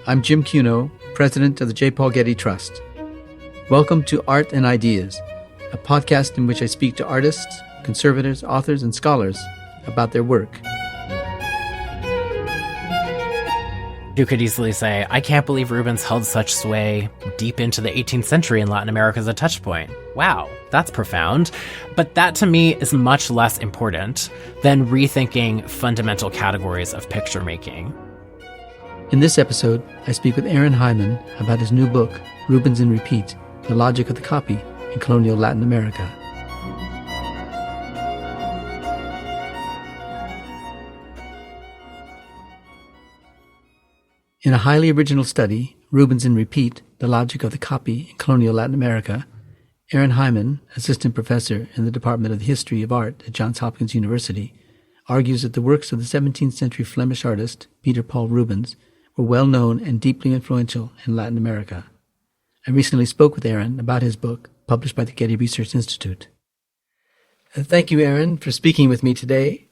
I'm Jim Cuno, president of the J. Paul Getty Trust. Welcome to Art and Ideas, a podcast in which I speak to artists, conservators, authors, and scholars about their work. You could easily say, I can't believe Rubens held such sway deep into the 18th century in Latin America as a touchpoint. Wow, that's profound. But that to me is much less important than rethinking fundamental categories of picture making. In this episode, I speak with Aaron Hyman about his new book, Rubens in Repeat, The Logic of the Copy in Colonial Latin America. In a highly original study, Rubens in Repeat, The Logic of the Copy in Colonial Latin America, Aaron Hyman, assistant professor in the Department of the History of Art at Johns Hopkins University, argues that the works of the 17th century Flemish artist Peter Paul Rubens were well known and deeply influential in Latin America. I recently spoke with Aaron about his book, published by the Getty Research Institute. Thank you, Aaron, for speaking with me today.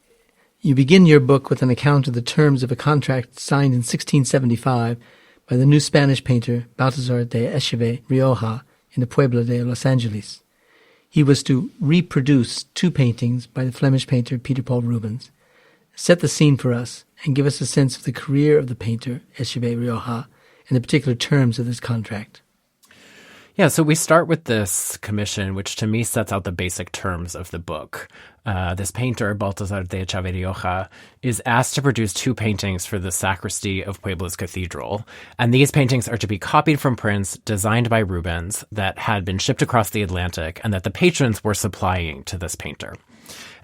You begin your book with an account of the terms of a contract signed in 1675 by the new Spanish painter Baltasar de Echeve Rioja in the Puebla de Los Angeles. He was to reproduce two paintings by the Flemish painter Peter Paul Rubens. Set the scene for us and give us a sense of the career of the painter Echeve Rioja and the particular terms of this contract. Yeah, so we start with this commission, which to me sets out the basic terms of the book. This painter, Baltasar de Echeve Rioja, is asked to produce two paintings for the sacristy of Puebla's cathedral. And these paintings are to be copied from prints designed by Rubens that had been shipped across the Atlantic and that the patrons were supplying to this painter.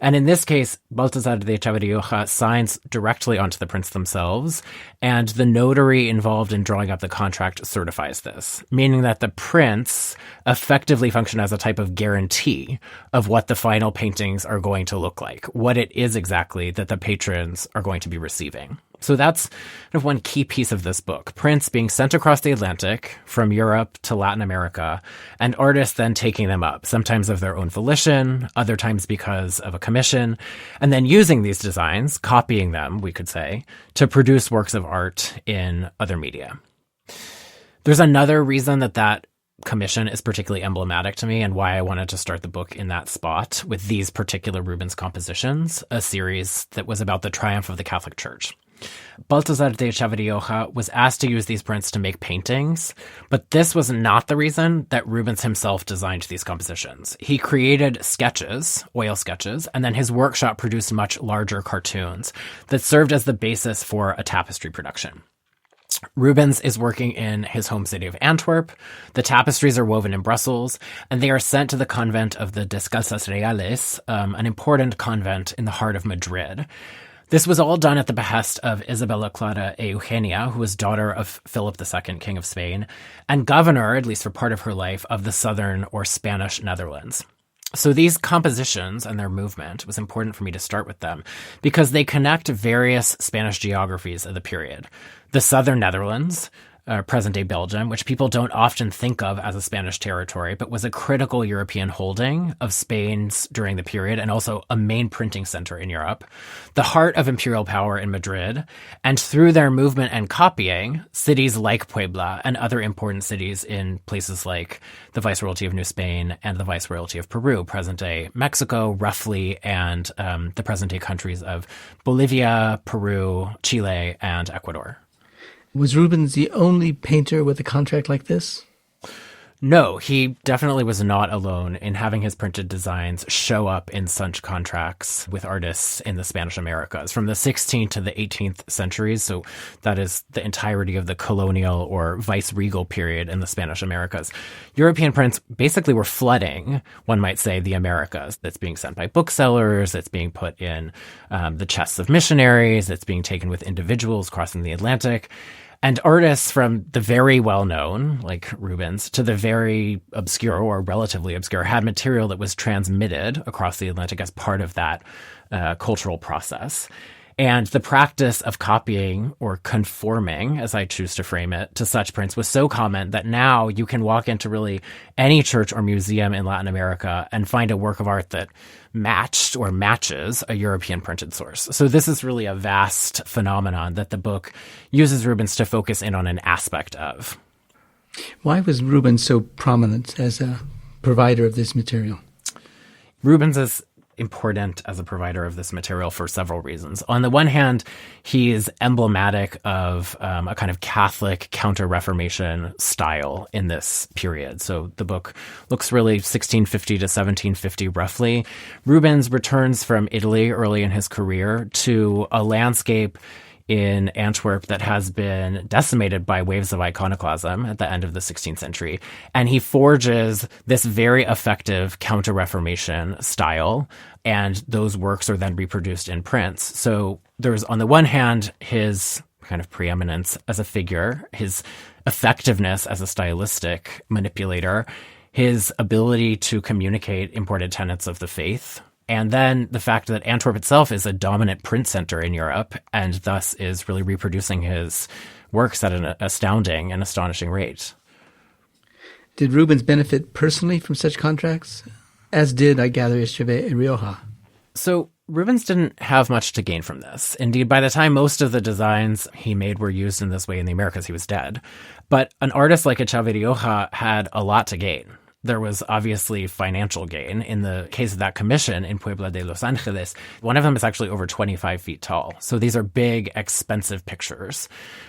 And in this case, Baltasar de Echeve Rioja signs directly onto the prints themselves, and the notary involved in drawing up the contract certifies this, meaning that the prints effectively function as a type of guarantee of what the final paintings are going to look like, what it is exactly that the patrons are going to be receiving. So that's kind of one key piece of this book, prints being sent across the Atlantic from Europe to Latin America, and artists then taking them up, sometimes of their own volition, other times because of a commission, and then using these designs, copying them, we could say, to produce works of art in other media. There's another reason that commission is particularly emblematic to me and why I wanted to start the book in that spot with these particular Rubens compositions, a series that was about the triumph of the Catholic Church. Baltasar de Echeve Rioja was asked to use these prints to make paintings, but this was not the reason that Rubens himself designed these compositions. He created sketches, oil sketches, and then his workshop produced much larger cartoons that served as the basis for a tapestry production. Rubens is working in his home city of Antwerp. The tapestries are woven in Brussels, and they are sent to the convent of the Descalzas Reales, an important convent in the heart of Madrid. This was all done at the behest of Isabella Clara e Eugenia, who was daughter of Philip II, King of Spain, and governor, at least for part of her life, of the southern or Spanish Netherlands. So these compositions and their movement was important for me to start with them because they connect various Spanish geographies of the period. The southern Netherlands, present-day Belgium, which people don't often think of as a Spanish territory, but was a critical European holding of Spain's during the period and also a main printing center in Europe, the heart of imperial power in Madrid, and through their movement and copying, cities like Puebla and other important cities in places like the Viceroyalty of New Spain and the Viceroyalty of Peru, present-day Mexico, roughly, and the present-day countries of Bolivia, Peru, Chile, and Ecuador. Was Rubens the only painter with a contract like this? No, he definitely was not alone in having his printed designs show up in such contracts with artists in the Spanish Americas from the 16th to the 18th centuries. So that is the entirety of the colonial or vice-regal period in the Spanish Americas. European prints basically were flooding, one might say, the Americas. That's being sent by booksellers, that's being put in the chests of missionaries, that's being taken with individuals crossing the Atlantic. And artists from the very well-known, like Rubens, to the very obscure or relatively obscure had material that was transmitted across the Atlantic as part of that cultural process. And the practice of copying or conforming, as I choose to frame it, to such prints was so common that now you can walk into really any church or museum in Latin America and find a work of art that matched or matches a European printed source. So this is really a vast phenomenon that the book uses Rubens to focus in on an aspect of. Why was Rubens so prominent as a provider of this material? Rubens is important as a provider of this material for several reasons. On the one hand, he is emblematic of a kind of Catholic counter-Reformation style in this period. So the book looks really 1650 to 1750 roughly. Rubens returns from Italy early in his career to a landscape in Antwerp that has been decimated by waves of iconoclasm at the end of the 16th century. And he forges this very effective counter-Reformation style, and those works are then reproduced in prints. So there's, on the one hand, his kind of preeminence as a figure, his effectiveness as a stylistic manipulator, his ability to communicate important tenets of the faith, and then the fact that Antwerp itself is a dominant print center in Europe and thus is really reproducing his works at an astounding and astonishing rate. Did Rubens benefit personally from such contracts, as did, I gather, Echeverría? So Rubens didn't have much to gain from this. Indeed, by the time most of the designs he made were used in this way in the Americas, he was dead. But an artist like Echeverría had a lot to gain. There was obviously financial gain. In the case of that commission in Puebla de Los Angeles, one of them is actually over 25 feet tall. So these are big, expensive pictures.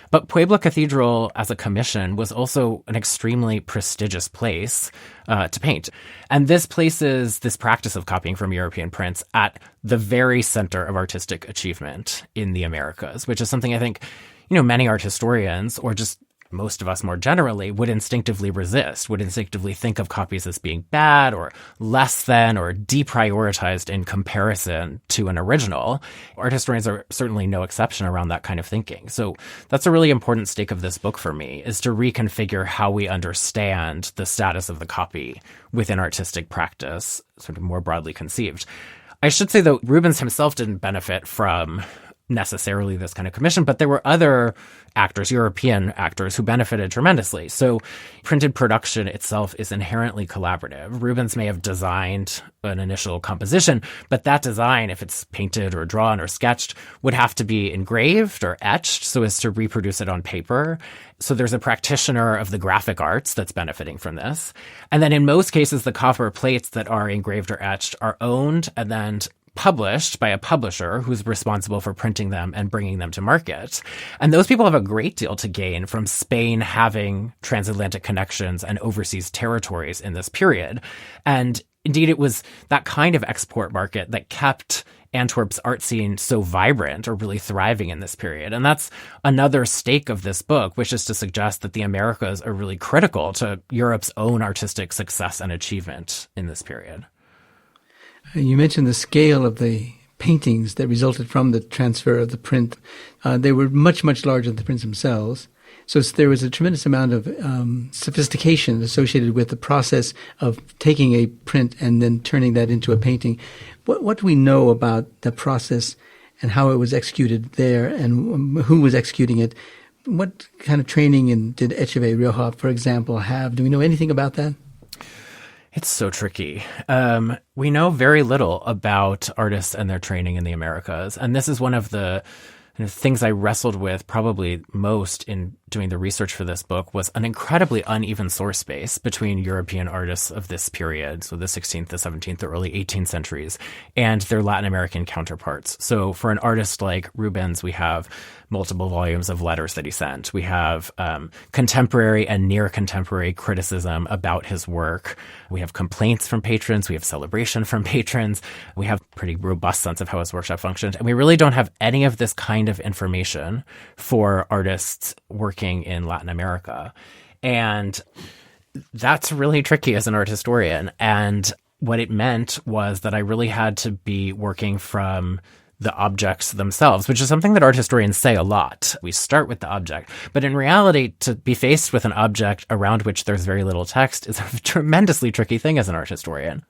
But Puebla Cathedral as a commission was also an extremely prestigious place to paint. And this places this practice of copying from European prints at the very center of artistic achievement in the Americas, which is something I think, many art historians, or just most of us more generally, would instinctively resist, would instinctively think of copies as being bad or less than or deprioritized in comparison to an original. Art historians are certainly no exception around that kind of thinking. So that's a really important stake of this book for me, is to reconfigure how we understand the status of the copy within artistic practice, sort of more broadly conceived. I should say, though, Rubens himself didn't benefit from necessarily this kind of commission, but there were other actors, European actors, who benefited tremendously. So printed production itself is inherently collaborative. Rubens may have designed an initial composition, but that design, if it's painted or drawn or sketched, would have to be engraved or etched so as to reproduce it on paper. So there's a practitioner of the graphic arts that's benefiting from this. And then in most cases, the copper plates that are engraved or etched are owned and then published by a publisher who's responsible for printing them and bringing them to market. And those people have a great deal to gain from Spain having transatlantic connections and overseas territories in this period. And indeed, it was that kind of export market that kept Antwerp's art scene so vibrant or really thriving in this period. And that's another stake of this book, which is to suggest that the Americas are really critical to Europe's own artistic success and achievement in this period. You mentioned the scale of the paintings that resulted from the transfer of the print. They were much, much larger than the prints themselves. So there was a tremendous amount of sophistication associated with the process of taking a print and then turning that into a painting. What do we know about the process and how it was executed there and who was executing it? What kind of training did Echeverría, for example, have? Do we know anything about that? It's so tricky. We know very little about artists and their training in the Americas. And this is one of the things I wrestled with probably most in doing the research for this book, was an incredibly uneven source base between European artists of this period, so the 16th, the 17th, the early 18th centuries, and their Latin American counterparts. So for an artist like Rubens, we have multiple volumes of letters that he sent. We have contemporary and near contemporary criticism about his work. We have complaints from patrons. We have celebration from patrons. We have a pretty robust sense of how his workshop functioned. And we really don't have any of this kind of information for artists working in Latin America. And that's really tricky as an art historian. And what it meant was that I really had to be working from the objects themselves, which is something that art historians say a lot. We start with the object. But in reality, to be faced with an object around which there's very little text is a tremendously tricky thing as an art historian.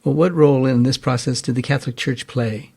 Well, what role in this process did the Catholic Church play?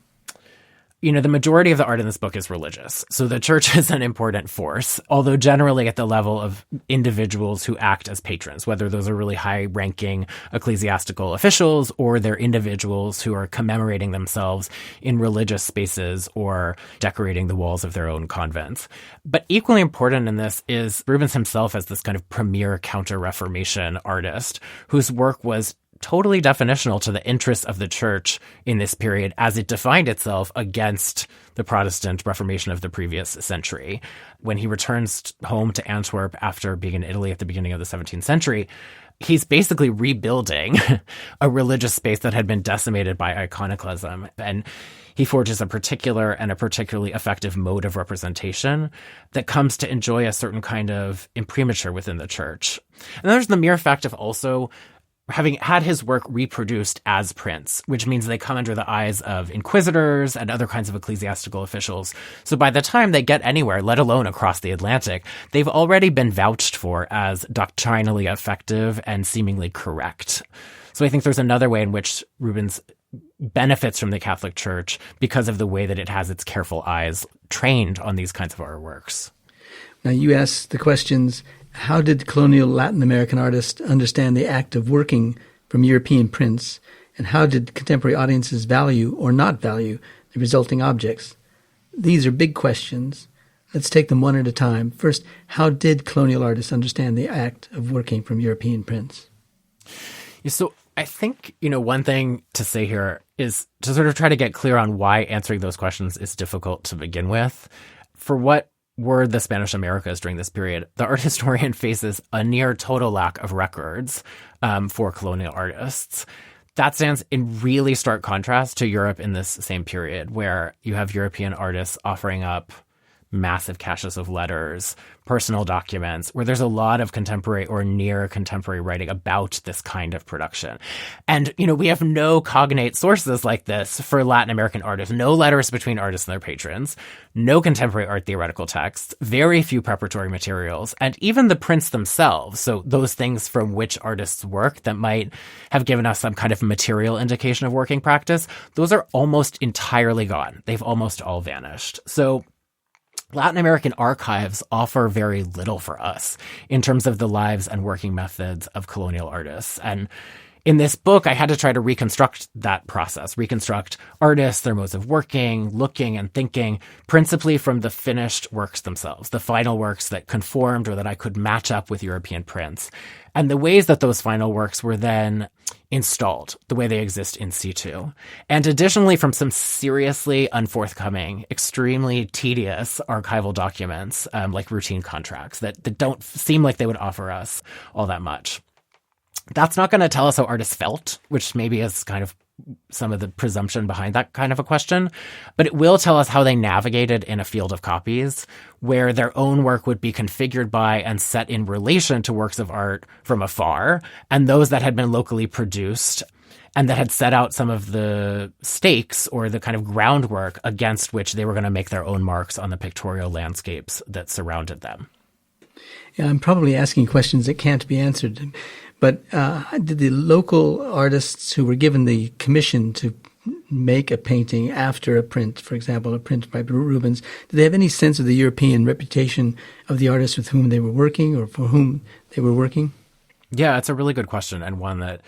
the majority of the art in this book is religious. So the church is an important force, although generally at the level of individuals who act as patrons, whether those are really high-ranking ecclesiastical officials or they're individuals who are commemorating themselves in religious spaces or decorating the walls of their own convents. But equally important in this is Rubens himself as this kind of premier counter-Reformation artist whose work was totally definitional to the interests of the church in this period as it defined itself against the Protestant Reformation of the previous century. When he returns home to Antwerp after being in Italy at the beginning of the 17th century, he's basically rebuilding a religious space that had been decimated by iconoclasm. And he forges a particularly effective mode of representation that comes to enjoy a certain kind of imprimatur within the church. And there's the mere fact of also having had his work reproduced as prints, which means they come under the eyes of inquisitors and other kinds of ecclesiastical officials. So by the time they get anywhere, let alone across the Atlantic, they've already been vouched for as doctrinally effective and seemingly correct. So I think there's another way in which Rubens benefits from the Catholic Church because of the way that it has its careful eyes trained on these kinds of artworks. Now, you asked the questions, how did colonial Latin American artists understand the act of working from European prints, and how did contemporary audiences value or not value the resulting objects? These are big questions. Let's take them one at a time. First, how did colonial artists understand the act of working from European prints? So I think, one thing to say here is to sort of try to get clear on why answering those questions is difficult to begin with. For what were the Spanish Americas during this period, the art historian faces a near total lack of records for colonial artists. That stands in really stark contrast to Europe in this same period, where you have European artists offering up massive caches of letters, personal documents, where there's a lot of contemporary or near contemporary writing about this kind of production. And, we have no cognate sources like this for Latin American artists, no letters between artists and their patrons, no contemporary art theoretical texts, very few preparatory materials, and even the prints themselves. So those things from which artists work that might have given us some kind of material indication of working practice, those are almost entirely gone. They've almost all vanished. So Latin American archives offer very little for us in terms of the lives and working methods of colonial artists. And in this book, I had to try to reconstruct that process, reconstruct artists, their modes of working, looking, and thinking, principally from the finished works themselves, the final works that conformed or that I could match up with European prints, and the ways that those final works were then installed, the way they exist in situ. And additionally, from some seriously unforthcoming, extremely tedious archival documents, like routine contracts that don't seem like they would offer us all that much. That's not going to tell us how artists felt, which maybe is kind of some of the presumption behind that kind of a question, but it will tell us how they navigated in a field of copies where their own work would be configured by and set in relation to works of art from afar, and those that had been locally produced and that had set out some of the stakes or the kind of groundwork against which they were going to make their own marks on the pictorial landscapes that surrounded them. Yeah, I'm probably asking questions that can't be answered. But did the local artists who were given the commission to make a painting after a print, for example, a print by Rubens, did they have any sense of the European reputation of the artists with whom they were working or for whom they were working? Yeah, it's a really good question, and one that,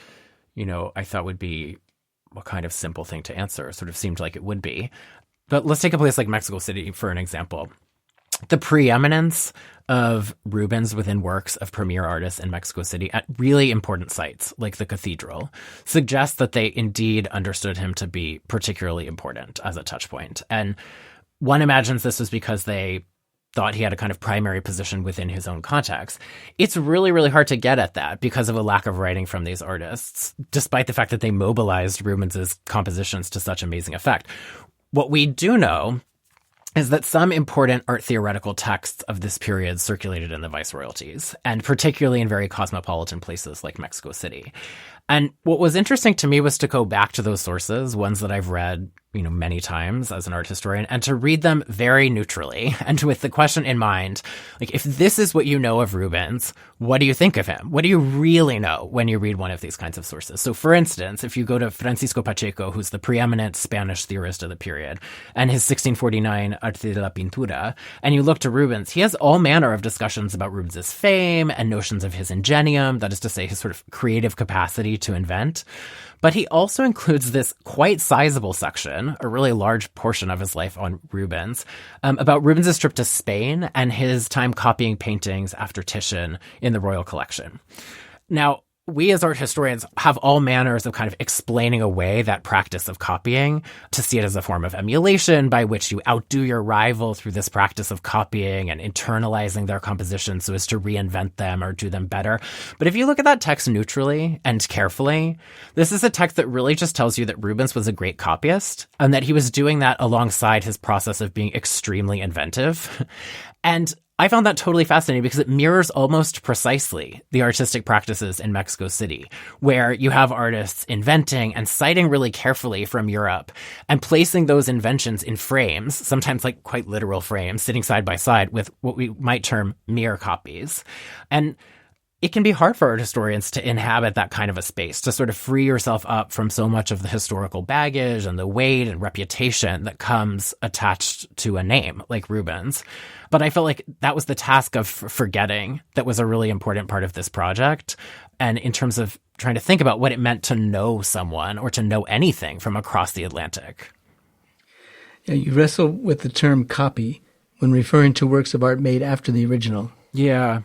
I thought would be a kind of simple thing to answer. It sort of seemed like it would be. But let's take a place like Mexico City for an example. The preeminence of Rubens within works of premier artists in Mexico City at really important sites, like the cathedral, suggests that they indeed understood him to be particularly important as a touchpoint. And one imagines this was because they thought he had a kind of primary position within his own context. It's really, really hard to get at that because of a lack of writing from these artists, despite the fact that they mobilized Rubens's compositions to such amazing effect. What we do know is that some important art theoretical texts of this period circulated in the viceroyalties, and particularly in very cosmopolitan places like Mexico City. And what was interesting to me was to go back to those sources, ones that I've read, many times as an art historian, and to read them very neutrally and with the question in mind, like, if this is what you know of Rubens, what do you think of him? What do you really know when you read one of these kinds of sources? So, for instance, if you go to Francisco Pacheco, who's the preeminent Spanish theorist of the period, and his 1649 Arte de la Pintura, and you look to Rubens, he has all manner of discussions about Rubens's fame and notions of his ingenium, that is to say, his sort of creative capacity to invent. But he also includes this quite sizable section, a really large portion of his life on Rubens, about Rubens' trip to Spain and his time copying paintings after Titian in the Royal Collection. Now, we as art historians have all manners of kind of explaining away that practice of copying to see it as a form of emulation by which you outdo your rival through this practice of copying and internalizing their compositions so as to reinvent them or do them better. But if you look at that text neutrally and carefully, this is a text that really just tells you that Rubens was a great copyist and that he was doing that alongside his process of being extremely inventive. And I found that totally fascinating because it mirrors almost precisely the artistic practices in Mexico City, where you have artists inventing and citing really carefully from Europe and placing those inventions in frames, sometimes like quite literal frames, sitting side by side with what we might term mere copies. And it can be hard for art historians to inhabit that kind of a space, to sort of free yourself up from so much of the historical baggage and the weight and reputation that comes attached to a name like Rubens. But I felt like that was the task of forgetting that was a really important part of this project. And in terms of trying to think about what it meant to know someone or to know anything from across the Atlantic. Yeah, you wrestle with the term copy when referring to works of art made after the original. Yeah.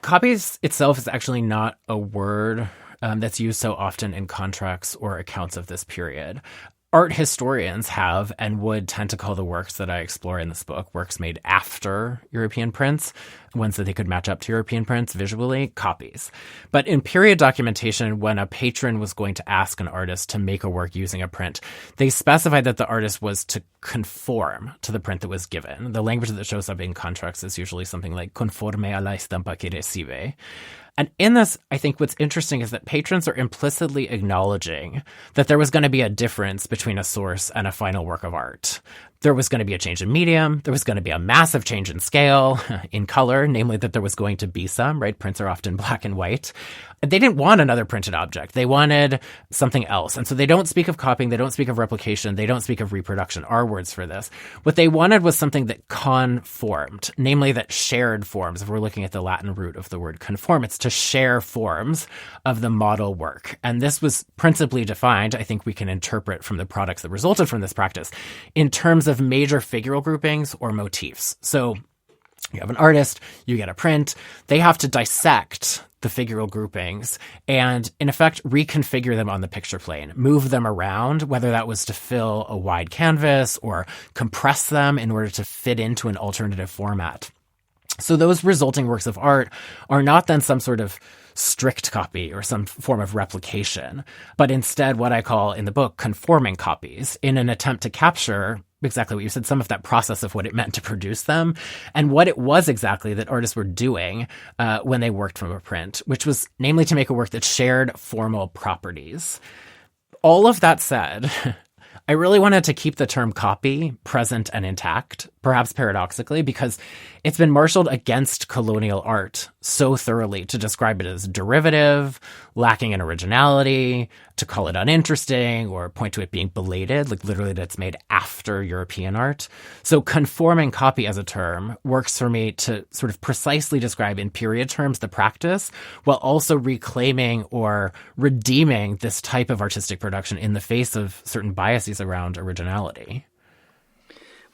Copies itself is actually not a word that's used so often in contracts or accounts of this period. Art historians have and would tend to call the works that I explore in this book works made after European prints, ones that they could match up to European prints visually, copies. But in period documentation, when a patron was going to ask an artist to make a work using a print, they specified that the artist was to conform to the print that was given. The language that shows up in contracts is usually something like conforme a la estampa que recibe. And in this, I think what's interesting is that patrons are implicitly acknowledging that there was going to be a difference between a source and a final work of art. There was going to be a change in medium. There was going to be a massive change in scale, in color, namely that there was going to be some, right? Prints are often black and white. They didn't want another printed object. They wanted something else. And so they don't speak of copying. They don't speak of replication. They don't speak of reproduction, our words for this. What they wanted was something that conformed, namely that shared forms. If we're looking at the Latin root of the word conform, it's to share forms of the model work. And this was principally defined, I think we can interpret from the products that resulted from this practice, in terms of major figural groupings or motifs. So you have an artist, you get a print, they have to dissect the figural groupings and, in effect, reconfigure them on the picture plane, move them around, whether that was to fill a wide canvas or compress them in order to fit into an alternative format. So those resulting works of art are not then some sort of strict copy or some form of replication, but instead what I call in the book conforming copies in an attempt to capture exactly what you said, some of that process of what it meant to produce them and what it was exactly that artists were doing when they worked from a print, which was namely to make a work that shared formal properties. All of that said, I really wanted to keep the term copy present and intact, perhaps paradoxically, because it's been marshaled against colonial art so thoroughly to describe it as derivative, lacking in originality, to call it uninteresting, or point to it being belated, like literally that it's made after European art. So conforming copy as a term works for me to sort of precisely describe in period terms the practice, while also reclaiming or redeeming this type of artistic production in the face of certain biases around originality.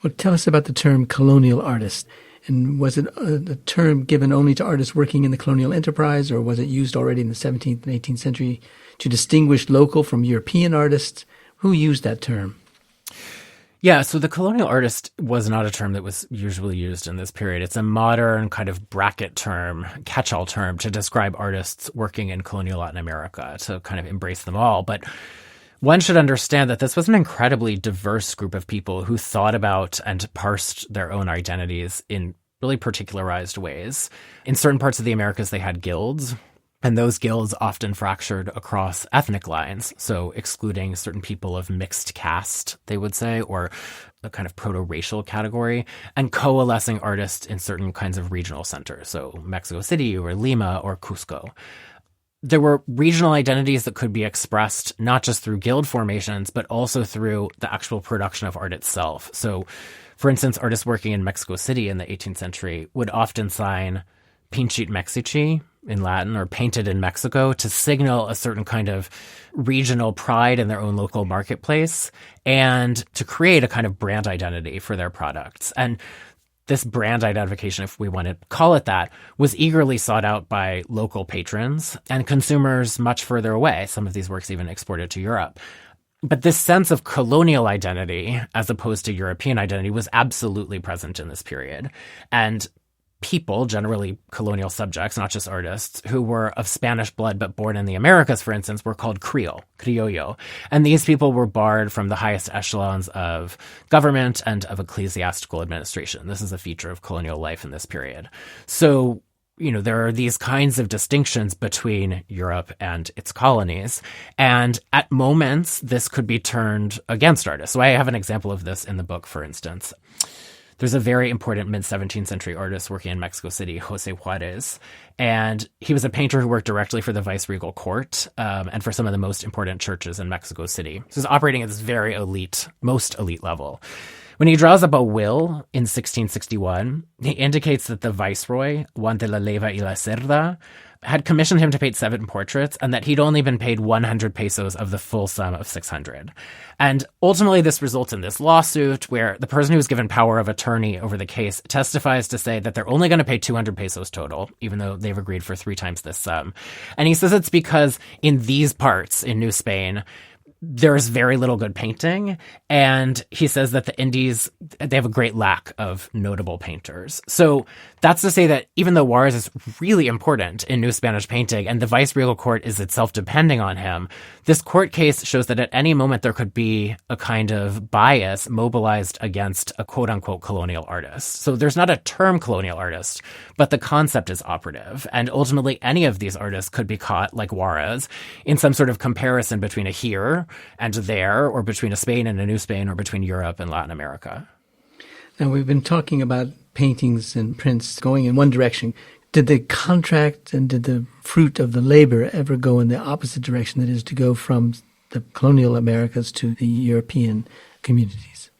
Well, tell us about the term colonial artist. And was it a term given only to artists working in the colonial enterprise, or was it used already in the 17th and 18th century to distinguish local from European artists? Who used that term? Yeah, so the colonial artist was not a term that was usually used in this period. It's a modern kind of bracket term, catch-all term to describe artists working in colonial Latin America, to kind of embrace them all. But one should understand that this was an incredibly diverse group of people who thought about and parsed their own identities in really particularized ways. In certain parts of the Americas, they had guilds. And those guilds often fractured across ethnic lines, so excluding certain people of mixed caste, they would say, or a kind of proto-racial category, and coalescing artists in certain kinds of regional centers, so Mexico City or Lima or Cusco. There were regional identities that could be expressed not just through guild formations, but also through the actual production of art itself. So, for instance, artists working in Mexico City in the 18th century would often sign Pinchit Mexici in Latin, or painted in Mexico, to signal a certain kind of regional pride in their own local marketplace and to create a kind of brand identity for their products. And this brand identification, if we want to call it that, was eagerly sought out by local patrons and consumers much further away. Some of these works even exported to Europe. But this sense of colonial identity, as opposed to European identity, was absolutely present in this period. And people, generally colonial subjects, not just artists, who were of Spanish blood but born in the Americas, for instance, were called criollo. And these people were barred from the highest echelons of government and of ecclesiastical administration. This is a feature of colonial life in this period. So, there are these kinds of distinctions between Europe and its colonies. And at moments, this could be turned against artists. So I have an example of this in the book, for instance. There's a very important mid-17th century artist working in Mexico City, Jose Juarez, and he was a painter who worked directly for the viceregal court and for some of the most important churches in Mexico City. So he's operating at this very elite, most elite level. When he draws up a will in 1661, he indicates that the viceroy, Juan de la Leyva y la Cerda, had commissioned him to paint 7 portraits and that he'd only been paid 100 pesos of the full sum of 600. And ultimately this results in this lawsuit where the person who was given power of attorney over the case testifies to say that they're only going to pay 200 pesos total, even though they've agreed for 3 times this sum. And he says it's because in these parts in New Spain, there's very little good painting, and he says that the Indies, they have a great lack of notable painters. So that's to say that even though Juarez is really important in New Spanish painting, and the viceregal court is itself depending on him, this court case shows that at any moment there could be a kind of bias mobilized against a quote-unquote colonial artist. So there's not a term colonial artist, but the concept is operative, and ultimately any of these artists could be caught, like Juarez, in some sort of comparison between a here and there, or between a Spain and a New Spain, or between Europe and Latin America. Now, we've been talking about paintings and prints going in one direction. Did the contract and did the fruit of the labor ever go in the opposite direction, that is, to go from the colonial Americas to the European communities?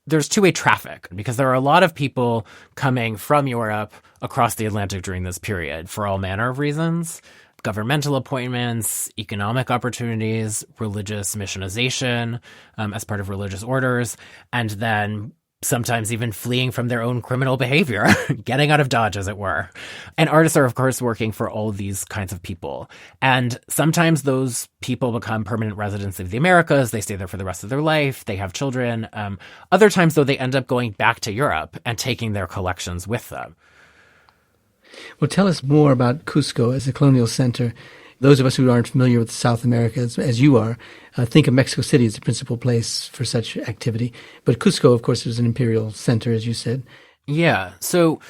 There's two-way traffic, because there are a lot of people coming from Europe across the Atlantic during this period for all manner of reasons. Governmental appointments, economic opportunities, religious missionization as part of religious orders, and then sometimes even fleeing from their own criminal behavior, getting out of Dodge, as it were. And artists are, of course, working for all of these kinds of people. And sometimes those people become permanent residents of the Americas. They stay there for the rest of their life. They have children. Other times, though, they end up going back to Europe and taking their collections with them. Well, tell us more about Cusco as a colonial center. Those of us who aren't familiar with South America, as you are, think of Mexico City as the principal place for such activity. But Cusco, of course, is an imperial center, as you said. Yeah. So,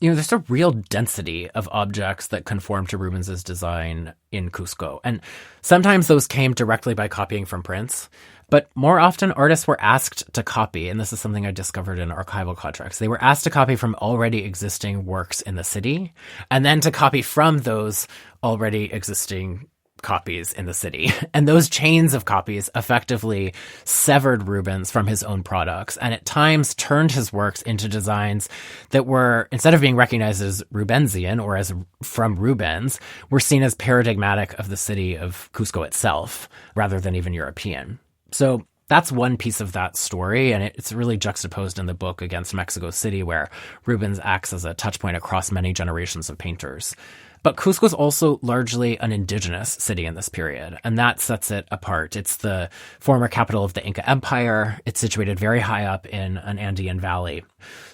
there's a real density of objects that conform to Rubens's design in Cusco. And sometimes those came directly by copying from prints. But more often, artists were asked to copy, and this is something I discovered in archival contracts. They were asked to copy from already existing works in the city, and then to copy from those already existing copies in the city. And those chains of copies effectively severed Rubens from his own products, and at times turned his works into designs that were, instead of being recognized as Rubensian or as from Rubens, were seen as paradigmatic of the city of Cusco itself, rather than even European. So that's one piece of that story, and it's really juxtaposed in the book against Mexico City, where Rubens acts as a touchpoint across many generations of painters. But Cusco is also largely an indigenous city in this period, and that sets it apart. It's the former capital of the Inca Empire. It's situated very high up in an Andean valley.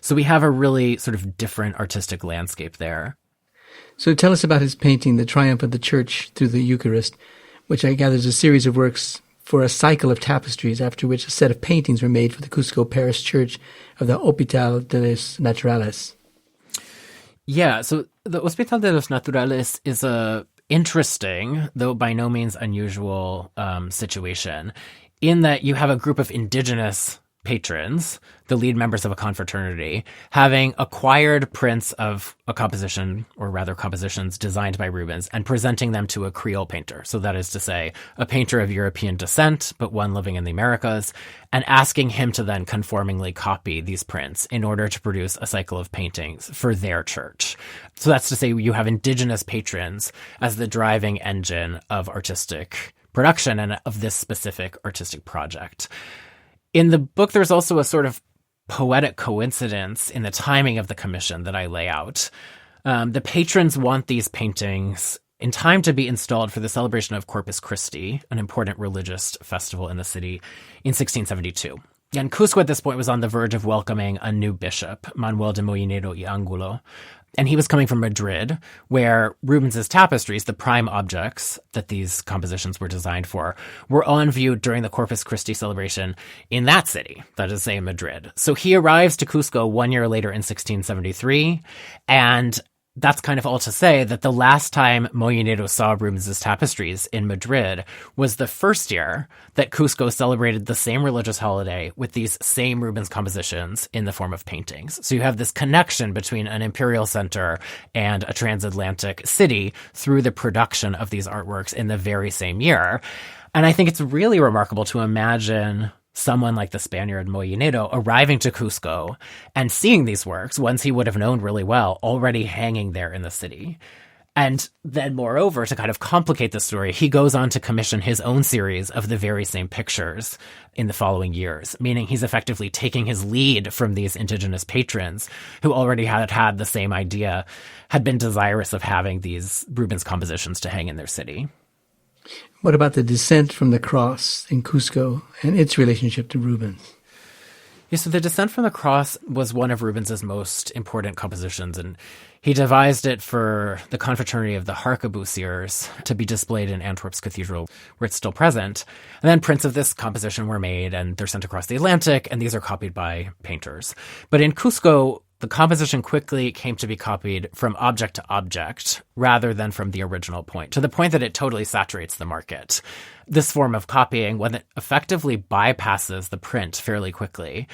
So we have a really sort of different artistic landscape there. So tell us about his painting, The Triumph of the Church Through the Eucharist, which I gather is a series of works for a cycle of tapestries, after which a set of paintings were made for the Cusco Parish Church of the Hospital de los Naturales. Yeah, so the Hospital de los Naturales is a interesting, though by no means unusual, situation in that you have a group of indigenous patrons, the lead members of a confraternity, having acquired prints of a composition, or rather compositions designed by Rubens, and presenting them to a Creole painter. So that is to say, a painter of European descent, but one living in the Americas, and asking him to then conformingly copy these prints in order to produce a cycle of paintings for their church. So that's to say, you have indigenous patrons as the driving engine of artistic production and of this specific artistic project. In the book, there's also a sort of poetic coincidence in the timing of the commission that I lay out. The patrons want these paintings in time to be installed for the celebration of Corpus Christi, an important religious festival in the city, in 1672. And Cusco at this point was on the verge of welcoming a new bishop, Manuel de Molinero y Angulo. And he was coming from Madrid, where Rubens's tapestries, the prime objects that these compositions were designed for, were on view during the Corpus Christi celebration in that city, that is, say, Madrid. So he arrives to Cusco 1 year later in 1673, and that's kind of all to say that the last time Molinero saw Rubens's tapestries in Madrid was the first year that Cusco celebrated the same religious holiday with these same Rubens compositions in the form of paintings. So you have this connection between an imperial center and a transatlantic city through the production of these artworks in the very same year. And I think it's really remarkable to imagine someone like the Spaniard Molinero arriving to Cusco and seeing these works, ones he would have known really well, already hanging there in the city. And then, moreover, to kind of complicate the story, he goes on to commission his own series of the very same pictures in the following years, meaning he's effectively taking his lead from these indigenous patrons who already had the same idea, had been desirous of having these Rubens compositions to hang in their city. What about the Descent from the Cross in Cusco and its relationship to Rubens? Yeah, so the Descent from the Cross was one of Rubens's most important compositions, and he devised it for the confraternity of the harquebusiers to be displayed in Antwerp's cathedral, where it's still present. And then prints of this composition were made, and they're sent across the Atlantic, and these are copied by painters. But in Cusco, the composition quickly came to be copied from object to object rather than from the original point, to the point that it totally saturates the market. This form of copying, when it effectively bypasses the print fairly quickly,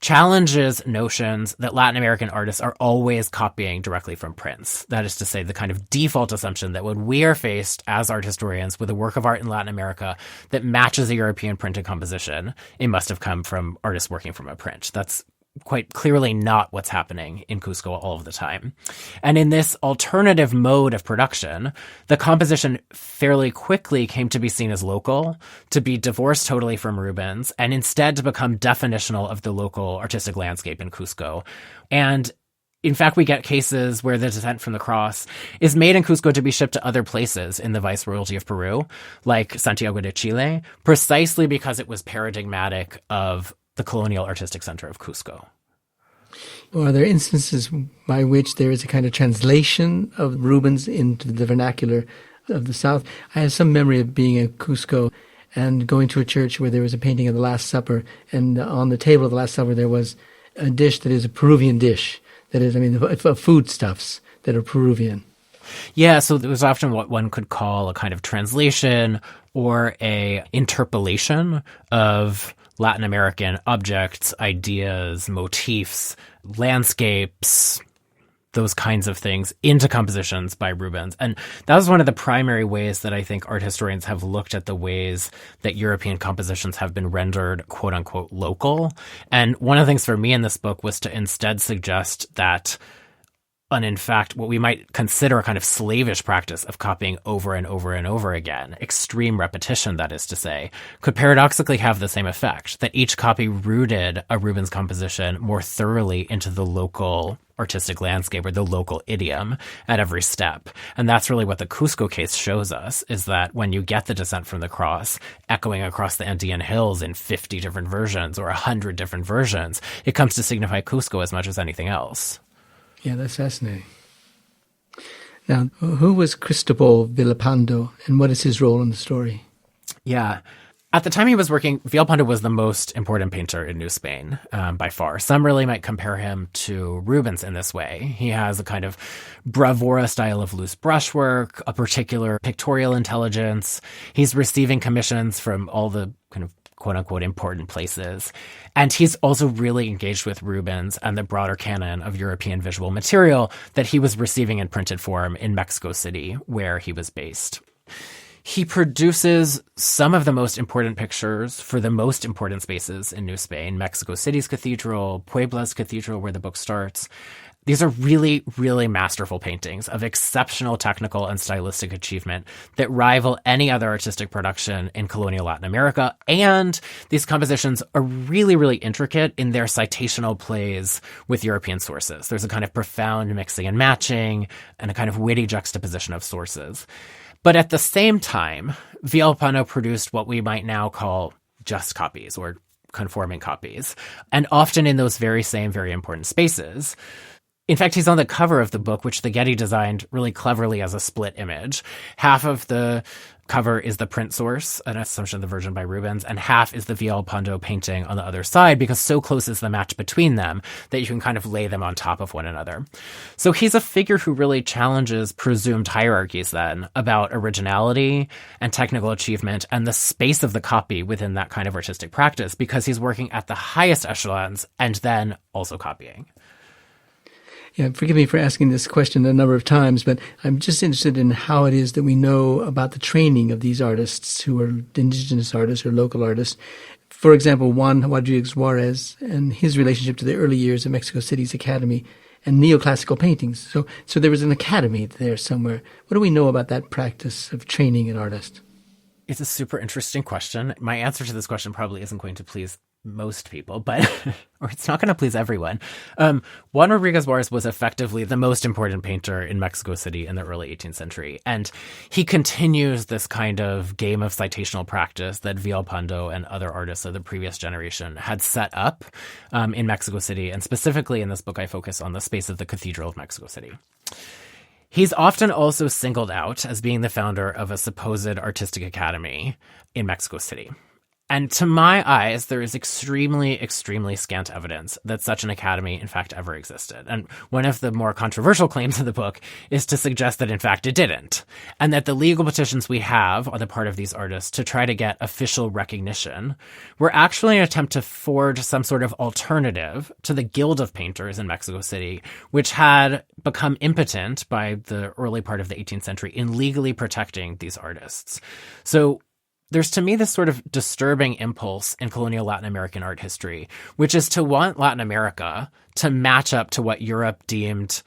challenges notions that Latin American artists are always copying directly from prints. That is to say, the kind of default assumption that when we are faced as art historians with a work of art in Latin America that matches a European printed composition, it must have come from artists working from a print. That's quite clearly not what's happening in Cusco all of the time. And in this alternative mode of production, the composition fairly quickly came to be seen as local, to be divorced totally from Rubens, and instead to become definitional of the local artistic landscape in Cusco. And in fact, we get cases where the Descent from the Cross is made in Cusco to be shipped to other places in the Viceroyalty of Peru, like Santiago de Chile, precisely because it was paradigmatic of the colonial artistic center of Cusco. Well, are there instances by which there is a kind of translation of Rubens into the vernacular of the South? I have some memory of being in Cusco and going to a church where there was a painting of the Last Supper, and on the table of the Last Supper there was a dish that is a Peruvian dish. That is, foodstuffs that are Peruvian. Yeah, so there was often what one could call a kind of translation or a interpolation of Latin American objects, ideas, motifs, landscapes, those kinds of things into compositions by Rubens. And that was one of the primary ways that I think art historians have looked at the ways that European compositions have been rendered quote unquote local. And one of the things for me in this book was to instead suggest that in fact, what we might consider a kind of slavish practice of copying over and over and over again, extreme repetition, that is to say, could paradoxically have the same effect, that each copy rooted a Rubens composition more thoroughly into the local artistic landscape or the local idiom at every step. And that's really what the Cusco case shows us, is that when you get the Descent from the Cross echoing across the Andean hills in 50 different versions or 100 different versions, it comes to signify Cusco as much as anything else. Yeah, that's fascinating. Now, who was Cristobal Villalpando, and what is his role in the story? Yeah. At the time he was working, Villalpando was the most important painter in New Spain, by far. Some really might compare him to Rubens in this way. He has a kind of bravura style of loose brushwork, a particular pictorial intelligence. He's receiving commissions from all the kind of quote-unquote important places. And he's also really engaged with Rubens and the broader canon of European visual material that he was receiving in printed form in Mexico City, where he was based. He produces some of the most important pictures for the most important spaces in New Spain, Mexico City's cathedral, Puebla's cathedral, where the book starts. These are really, really masterful paintings of exceptional technical and stylistic achievement that rival any other artistic production in colonial Latin America. And these compositions are really, really intricate in their citational plays with European sources. There's a kind of profound mixing and matching and a kind of witty juxtaposition of sources. But at the same time, Villalpando produced what we might now call just copies or conforming copies, and often in those very same, very important spaces. In fact, he's on the cover of the book, which the Getty designed really cleverly as a split image. Half of the cover is the print source, an assumption of the version by Rubens, and half is the Villalpando painting on the other side, because so close is the match between them that you can kind of lay them on top of one another. So he's a figure who really challenges presumed hierarchies then about originality and technical achievement and the space of the copy within that kind of artistic practice, because he's working at the highest echelons and then also copying. Yeah, forgive me for asking this question a number of times, but I'm just interested in how it is that we know about the training of these artists who are indigenous artists or local artists. For example, Juan Rodriguez Juarez and his relationship to the early years of Mexico City's academy and neoclassical paintings. So there was an academy there somewhere. What do we know about that practice of training an artist? It's a super interesting question. My answer to this question probably isn't going to please most people, but or it's not going to please everyone. Juan Rodriguez Juarez was effectively the most important painter in Mexico City in the early 18th century. And he continues this kind of game of citational practice that Villalpando and other artists of the previous generation had set up in Mexico City. And specifically in this book, I focus on the space of the Cathedral of Mexico City. He's often also singled out as being the founder of a supposed artistic academy in Mexico City. And to my eyes, there is extremely, extremely scant evidence that such an academy, in fact, ever existed. And one of the more controversial claims of the book is to suggest that, in fact, it didn't. And that the legal petitions we have on the part of these artists to try to get official recognition were actually an attempt to forge some sort of alternative to the Guild of Painters in Mexico City, which had become impotent by the early part of the 18th century in legally protecting these artists. So there's, to me, this sort of disturbing impulse in colonial Latin American art history, which is to want Latin America to match up to what Europe deemed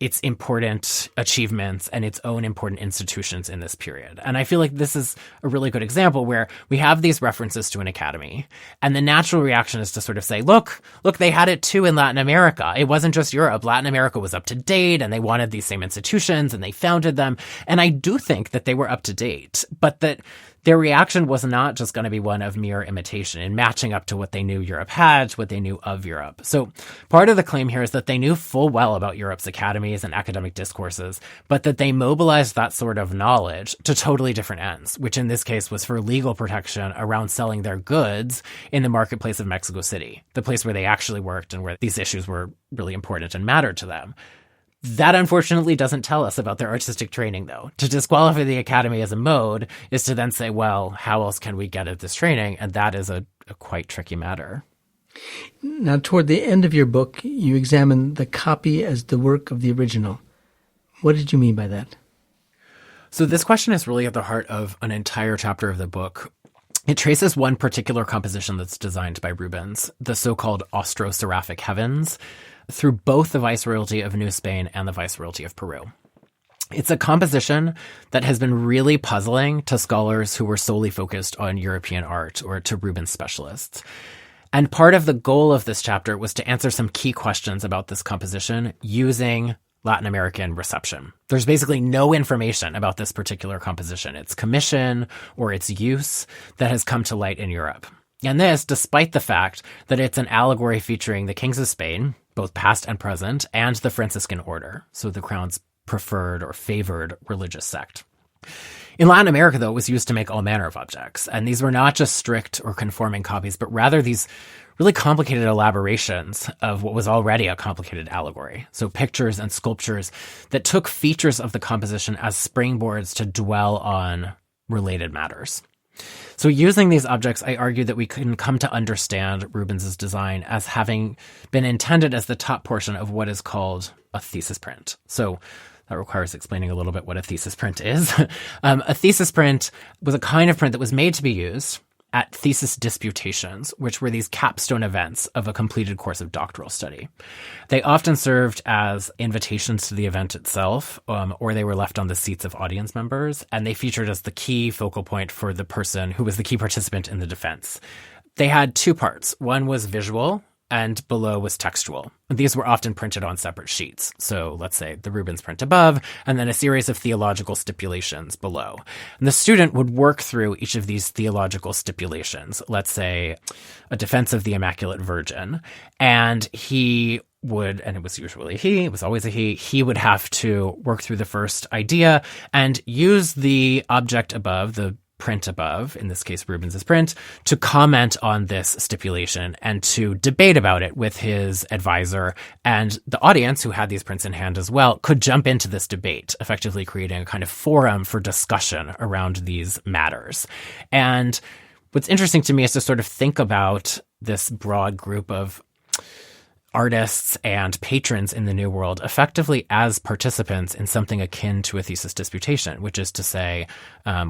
its important achievements and its own important institutions in this period. And I feel like this is a really good example where we have these references to an academy, and the natural reaction is to sort of say, look, they had it too in Latin America. It wasn't just Europe. Latin America was up to date, and they wanted these same institutions, and they founded them. And I do think that they were up to date, but that their reaction was not just going to be one of mere imitation and matching up to what they knew Europe had, to what they knew of Europe. So part of the claim here is that they knew full well about Europe's academies and academic discourses, but that they mobilized that sort of knowledge to totally different ends, which in this case was for legal protection around selling their goods in the marketplace of Mexico City, the place where they actually worked and where these issues were really important and mattered to them. That unfortunately doesn't tell us about their artistic training, though. To disqualify the academy as a mode is to then say, well, how else can we get at this training? And that is a quite tricky matter. Now, toward the end of your book, you examine the copy as the work of the original. What did you mean by that? So this question is really at the heart of an entire chapter of the book. It traces one particular composition that's designed by Rubens, the so-called Austro-Seraphic Heavens, through both the Viceroyalty of New Spain and the Viceroyalty of Peru. It's a composition that has been really puzzling to scholars who were solely focused on European art or to Rubens specialists. And part of the goal of this chapter was to answer some key questions about this composition using Latin American reception. There's basically no information about this particular composition, its commission or its use, that has come to light in Europe. And this, despite the fact that it's an allegory featuring the kings of Spain, both past and present, and the Franciscan order, so the crown's preferred or favored religious sect. In Latin America, though, it was used to make all manner of objects. And these were not just strict or conforming copies, but rather these really complicated elaborations of what was already a complicated allegory. So pictures and sculptures that took features of the composition as springboards to dwell on related matters. So using these objects, I argue that we can come to understand Rubens's design as having been intended as the top portion of what is called a thesis print. So that requires explaining a little bit what a thesis print is. A thesis print was a kind of print that was made to be used at thesis disputations, which were these capstone events of a completed course of doctoral study. They often served as invitations to the event itself, or they were left on the seats of audience members, and they featured as the key focal point for the person who was the key participant in the defense. They had two parts. One was visual, and below was textual. These were often printed on separate sheets. So let's say the Rubens print above, and then a series of theological stipulations below. And the student would work through each of these theological stipulations, let's say a defense of the Immaculate Virgin, and he would, and it was usually he, it was always a he would have to work through the first idea and use the object above, the print above, in this case Rubens's print, to comment on this stipulation and to debate about it with his advisor. And the audience, who had these prints in hand as well, could jump into this debate, effectively creating a kind of forum for discussion around these matters. And what's interesting to me is to sort of think about this broad group of artists and patrons in the New World effectively as participants in something akin to a thesis disputation, which is to say,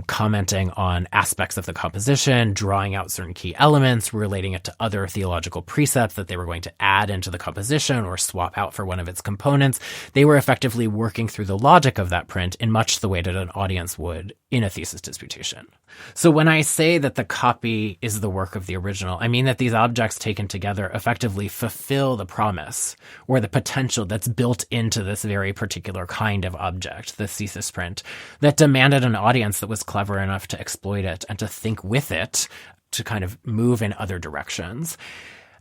commenting on aspects of the composition, drawing out certain key elements, relating it to other theological precepts that they were going to add into the composition or swap out for one of its components. They were effectively working through the logic of that print in much the way that an audience would in a thesis disputation. So when I say that the copy is the work of the original, I mean that these objects taken together effectively fulfill the promise or the potential that's built into this very particular kind of object, the thesis print, that demanded an audience that was clever enough to exploit it and to think with it to kind of move in other directions.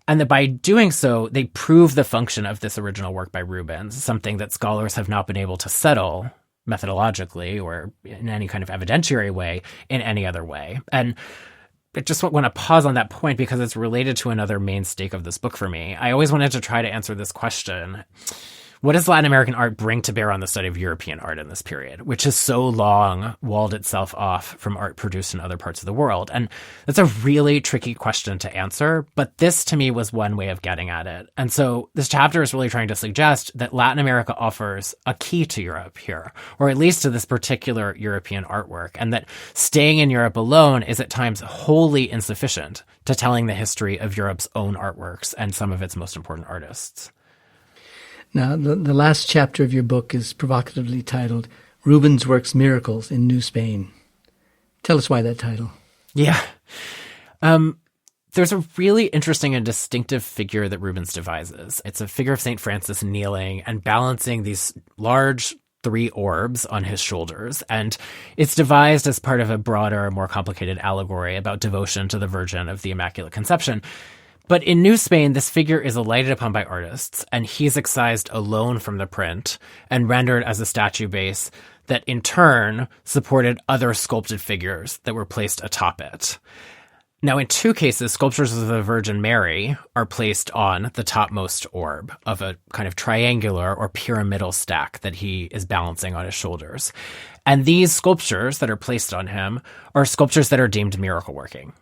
And that by doing so, they prove the function of this original work by Rubens, something that scholars have not been able to settle methodologically or in any kind of evidentiary way in any other way. And I just want to pause on that point because it's related to another main stake of this book for me. I always wanted to try to answer this question. What does Latin American art bring to bear on the study of European art in this period, which has so long walled itself off from art produced in other parts of the world? And that's a really tricky question to answer, but this to me was one way of getting at it. And so this chapter is really trying to suggest that Latin America offers a key to Europe here, or at least to this particular European artwork, and that staying in Europe alone is at times wholly insufficient to telling the history of Europe's own artworks and some of its most important artists. Now, the last chapter of your book is provocatively titled, Rubens Works Miracles in New Spain. Tell us why that title. Yeah. There's a really interesting and distinctive figure that Rubens devises. It's a figure of St. Francis kneeling and balancing these large 3 orbs on his shoulders. And it's devised as part of a broader, more complicated allegory about devotion to the Virgin of the Immaculate Conception. But in New Spain, this figure is alighted upon by artists, and he's excised alone from the print and rendered as a statue base that in turn supported other sculpted figures that were placed atop it. Now, in 2 cases, sculptures of the Virgin Mary are placed on the topmost orb of a kind of triangular or pyramidal stack that he is balancing on his shoulders. And these sculptures that are placed on him are sculptures that are deemed miracle working.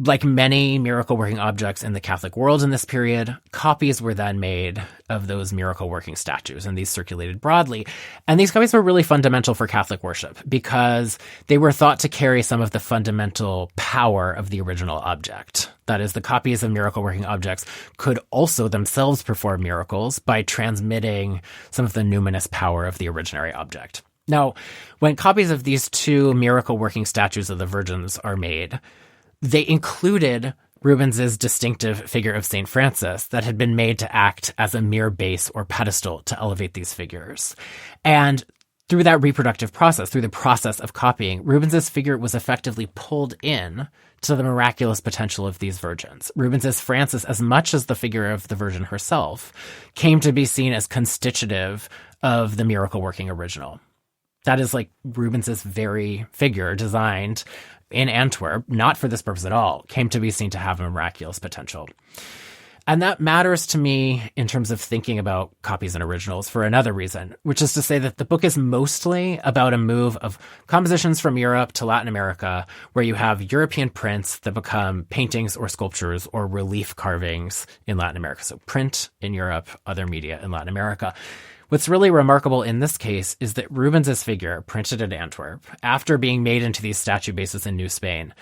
Like many miracle-working objects in the Catholic world in this period, copies were then made of those miracle-working statues, and these circulated broadly. And these copies were really fundamental for Catholic worship because they were thought to carry some of the fundamental power of the original object. That is, the copies of miracle-working objects could also themselves perform miracles by transmitting some of the numinous power of the originary object. Now, when copies of these 2 miracle-working statues of the Virgins are made, they included Rubens's distinctive figure of St. Francis that had been made to act as a mere base or pedestal to elevate these figures. And through that reproductive process, through the process of copying, Rubens's figure was effectively pulled in to the miraculous potential of these virgins. Rubens's Francis, as much as the figure of the Virgin herself, came to be seen as constitutive of the miracle-working original. That is like Rubens's very figure designed in Antwerp, not for this purpose at all, came to be seen to have a miraculous potential. And that matters to me in terms of thinking about copies and originals for another reason, which is to say that the book is mostly about a move of compositions from Europe to Latin America, where you have European prints that become paintings or sculptures or relief carvings in Latin America. So print in Europe, other media in Latin America. What's really remarkable in this case is that Rubens's figure, printed at Antwerp, after being made into these statue bases in New Spain,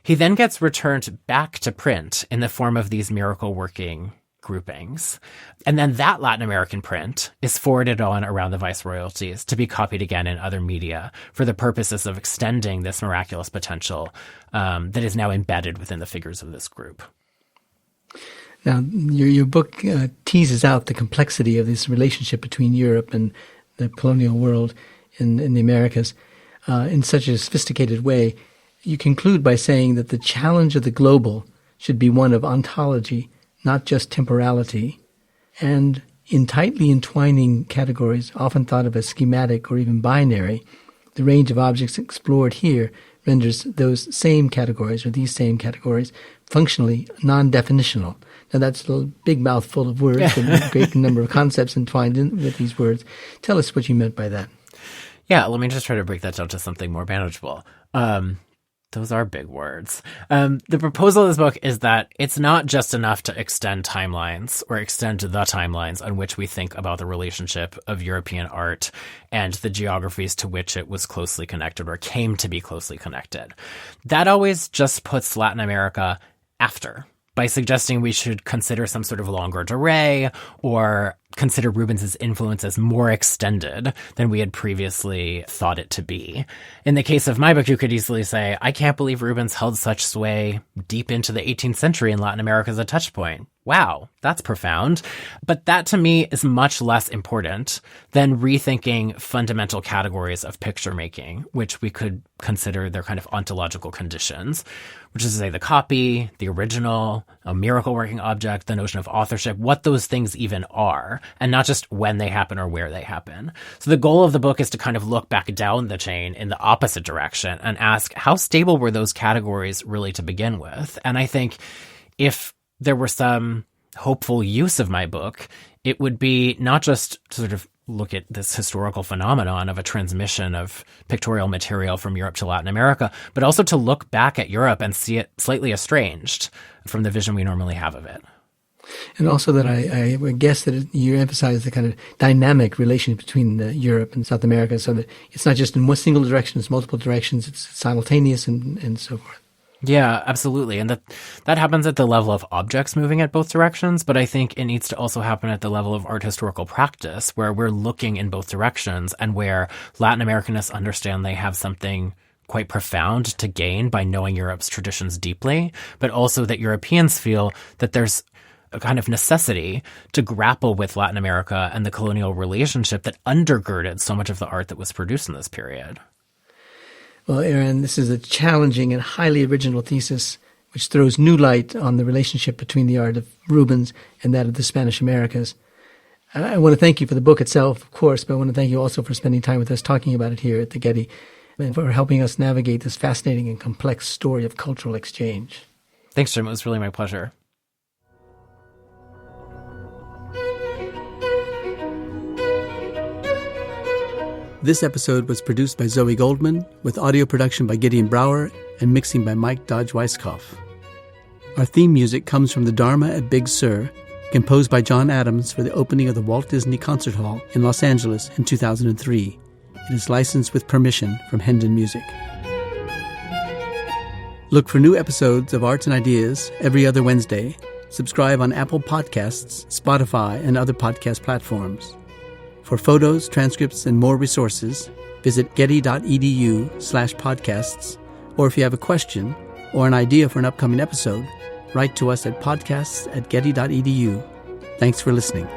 he then gets returned back to print in the form of these miracle-working groupings. And then that Latin American print is forwarded on around the Viceroyalties to be copied again in other media for the purposes of extending this miraculous potential that is now embedded within the figures of this group. Now, your book teases out the complexity of this relationship between Europe and the colonial world in the Americas in such a sophisticated way. You conclude by saying that the challenge of the global should be one of ontology, not just temporality, and in tightly entwining categories, often thought of as schematic or even binary, the range of objects explored here renders those same categories or these same categories functionally non-definitional. Now, that's a big mouthful of words and a great number of concepts entwined in with these words. Tell us what you meant by that. Yeah, let me just try to break that down to something more manageable. Those are big words. The proposal of this book is that it's not just enough to extend timelines or extend the timelines on which we think about the relationship of European art and the geographies to which it was closely connected or came to be closely connected. That always just puts Latin America after, by suggesting we should consider some sort of longer durée or consider Rubens's influence as more extended than we had previously thought it to be. In the case of my book, you could easily say, I can't believe Rubens held such sway deep into the 18th century in Latin America as a touchpoint. Wow, that's profound. But that to me is much less important than rethinking fundamental categories of picture making, which we could consider their kind of ontological conditions, which is to say the copy, the original, a miracle working object, the notion of authorship, what those things even are, and not just when they happen or where they happen. So the goal of the book is to kind of look back down the chain in the opposite direction and ask, how stable were those categories really to begin with? And I think if there were some hopeful use of my book, it would be not just to sort of look at this historical phenomenon of a transmission of pictorial material from Europe to Latin America, but also to look back at Europe and see it slightly estranged from the vision we normally have of it. And also that I would guess that you emphasize the kind of dynamic relation between Europe and South America, so that it's not just in one single direction, it's multiple directions, it's simultaneous and so forth. Yeah, absolutely. And that happens at the level of objects moving at both directions, but I think it needs to also happen at the level of art historical practice, where we're looking in both directions and where Latin Americanists understand they have something quite profound to gain by knowing Europe's traditions deeply, but also that Europeans feel that there's a kind of necessity to grapple with Latin America and the colonial relationship that undergirded so much of the art that was produced in this period. Well, Aaron, this is a challenging and highly original thesis which throws new light on the relationship between the art of Rubens and that of the Spanish Americas. I want to thank you for the book itself, of course, but I want to thank you also for spending time with us talking about it here at the Getty and for helping us navigate this fascinating and complex story of cultural exchange. Thanks, Jim. It was really my pleasure. This episode was produced by Zoe Goldman, with audio production by Gideon Brower and mixing by Mike Dodge-Weisskopf. Our theme music comes from the Dharma at Big Sur, composed by John Adams for the opening of the Walt Disney Concert Hall in Los Angeles in 2003. It is licensed with permission from Hendon Music. Look for new episodes of Arts and Ideas every other Wednesday. Subscribe on Apple Podcasts, Spotify, and other podcast platforms. For photos, transcripts, and more resources, visit getty.edu/podcasts, or if you have a question or an idea for an upcoming episode, write to us at podcasts@getty.edu. Thanks for listening.